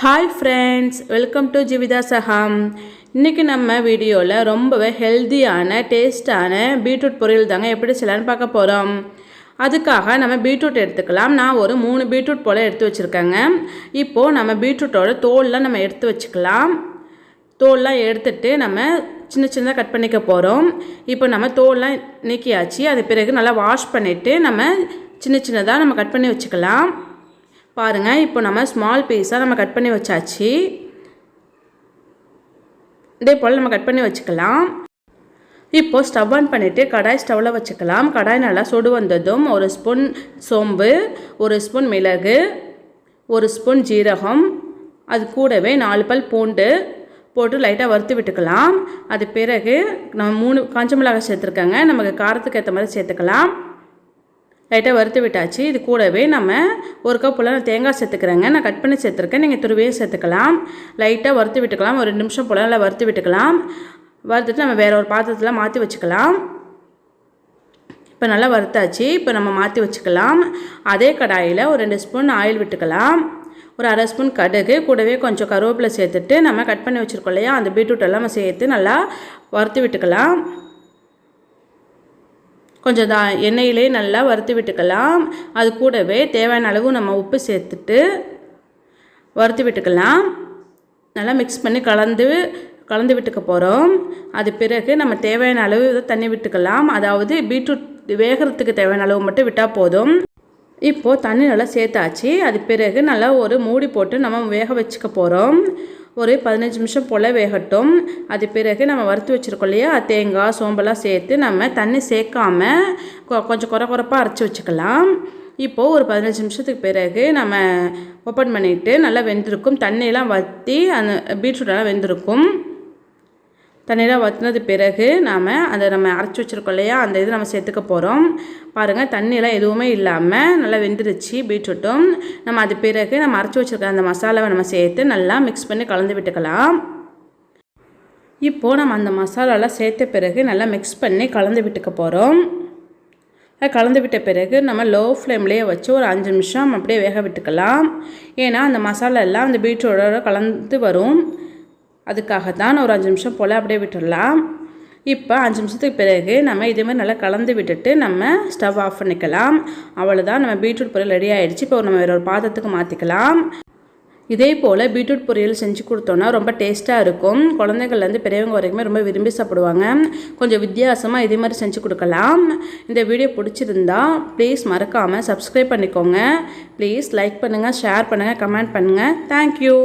Hi friends, welcome to jeevethaas Agam. இன்னைக்கு நம்ம வீடியோல ரொம்பவே ஹெல்தியான டேஸ்டான பீட்ரூட் பொரியல் தாங்க எப்படி செய்யலாம்னு பார்க்க போறோம். அதுக்காக நம்ம பீட்ரூட் எடுத்துக்கலாம். நான் ஒரு 3 பீட்ரூட் போல எடுத்து வச்சிருக்கேங்க. இப்போ நம்ம பீட்ரூட்டோட தோல்லாம் நம்ம எடுத்து வச்சுக்கலாம். தோல்லாம் எடுத்துட்டு நம்ம சின்ன சின்னதா கட் பண்ணிக்க போறோம். இப்போ நம்ம தோல்லாம் நீக்கியாச்சு. அது பிறகு நல்லா வாஷ் பண்ணிட்டு நம்ம சின்ன சின்னதா நம்ம கட் பண்ணி வச்சுக்கலாம். பாருங்க இப்போ நம்ம ஸ்மால் பீஸா நம்ம கட் பண்ணி வச்சாச்சு. இதே போல நம்ம கட் பண்ணி வச்சுக்கலாம். இப்போ ஸ்டவ் ஆன் பண்ணிட்டு கடாய் ஸ்டவ்ல வச்சுக்கலாம். கடாய் நல்லா சுடு வந்ததும் 1 ஸ்பூன் சோம்பு, 1 ஸ்பூன் மிளகு, 1 ஸ்பூன் ஜீரகம், அது கூடவே 4 பல் பூண்டு போட்டு லைட்டாக வறுத்து விட்டுக்கலாம். அது பிறகு நம்ம 3 காஞ்ச மிளகாய் சேர்த்துருக்கேங்க. நமக்கு காரத்துக்கு ஏற்ற மாதிரி சேர்த்துக்கலாம். லைட்டாக வறுத்து விட்டாச்சு. இது கூடவே நம்ம 1 கப் போல் நான் தேங்காய் சேர்த்துக்கிறேங்க. நான் கட் பண்ணி சேர்த்துருக்கேன். நீங்கள் துருவியும் சேர்த்துக்கலாம். லைட்டாக வறுத்து விட்டுக்கலாம். ஒரு 2 நிமிஷம் போல் நல்லா வறுத்து விட்டுக்கலாம். வறுத்துட்டு நம்ம வேறு ஒரு பாத்திரத்தில் மாற்றி வச்சுக்கலாம். இப்போ நல்லா வறுத்தாச்சு. இப்போ நம்ம மாற்றி வச்சுக்கலாம். அதே கடாயில் ஒரு 2 ஸ்பூன் ஆயில் விட்டுக்கலாம். ஒரு 1/2 ஸ்பூன் கடுகு, கூடவே கொஞ்சம் கருவேப்பிலை சேர்த்துட்டு நம்ம கட் பண்ணி வச்சுருக்கோம் இல்லையா, அந்த பீட்ரூட் எல்லாம் சேர்த்து நல்லா வறுத்து விட்டுக்கலாம். கொஞ்சம் எண்ணெயிலே நல்லா வறுத்து விட்டுக்கலாம். அது கூடவே தேவையான அளவு நம்ம உப்பு சேர்த்துட்டு வறுத்து விட்டுக்கலாம். நல்லா மிக்ஸ் பண்ணி கலந்து விட்டுக்க போகிறோம். அது பிறகு நம்ம தேவையான அளவு தண்ணி விட்டுக்கலாம். அதாவது பீட்ரூட் வேகிறதுக்கு தேவையான அளவு மட்டும் விட்டால் போதும். இப்போது தண்ணி நல்லா சேர்த்தாச்சு. அது பிறகு நல்லா ஒரு மூடி போட்டு நம்ம வேக வச்சுக்க போகிறோம். ஒரு 15 நிமிஷம் போல் வேகட்டும். அது பிறகு நம்ம வறுத்து வச்சுருக்கோம் இல்லையா, தேங்காய் சோம்பெல்லாம் சேர்த்து நம்ம தண்ணி சேர்க்காமல் கொஞ்சம் குறைப்பாக அரைச்சி வச்சுக்கலாம். இப்போது ஒரு 15 நிமிஷத்துக்கு பிறகு நம்ம ஓப்பன் பண்ணிவிட்டு நல்லா வெந்திருக்கும். தண்ணியெல்லாம் வற்றி அந்த பீட்ரூட்டெல்லாம் வெந்திருக்கும். தண்ணியெல்லாம் வற்றினது பிறகு நம்ம அரைச்சி வச்சுருக்கோம் இல்லையா, அந்த இது நம்ம சேர்த்துக்க போகிறோம். பாருங்கள், தண்ணியெல்லாம் எதுவுமே இல்லாமல் நல்லா வெந்துருச்சு பீட்ரூட்டும். நம்ம அது பிறகு நம்ம அரைச்சி வச்சுருக்க அந்த மசாலாவை நம்ம சேர்த்து நல்லா மிக்ஸ் பண்ணி கலந்து விட்டுக்கலாம். இப்போது நம்ம அந்த மசாலாலாம் சேர்த்த பிறகு நல்லா மிக்ஸ் பண்ணி கலந்து விட்டுக்க போகிறோம். கலந்து விட்ட பிறகு நம்ம லோ ஃப்ளேம்லேயே வச்சு ஒரு 5 நிமிஷம் அப்படியே வேக விட்டுக்கலாம். ஏன்னா அந்த மசாலா எல்லாம் அந்த பீட்ரூட்டோட கலந்து வரும். அதுக்காக தான் ஒரு 5 நிமிஷம் போல் அப்படியே விட்டுடலாம். இப்போ 5 நிமிஷத்துக்கு பிறகு நம்ம இதேமாதிரி நல்லா கலந்து விட்டுட்டு நம்ம ஸ்டவ் ஆஃப் பண்ணிக்கலாம். அவ்வளோதான், நம்ம பீட்ரூட் பொரியல் ரெடி ஆகிடுச்சு. இப்போ நம்ம வேறு ஒரு பாத்திரத்துக்கு மாற்றிக்கலாம். இதே போல் பீட்ரூட் பொரியல் செஞ்சு கொடுத்தோன்னா ரொம்ப டேஸ்ட்டாக இருக்கும். குழந்தைங்கள்லேருந்து பெரியவங்க வரைக்குமே ரொம்ப விரும்பி சாப்பிடுவாங்க. கொஞ்சம் வித்தியாசமாக இதே மாதிரி செஞ்சு கொடுக்கலாம். இந்த வீடியோ பிடிச்சிருந்தா ப்ளீஸ் மறக்காமல் சப்ஸ்கிரைப் பண்ணிக்கோங்க. ப்ளீஸ் லைக் பண்ணுங்கள், ஷேர் பண்ணுங்கள், கமெண்ட் பண்ணுங்கள். தேங்க்யூ.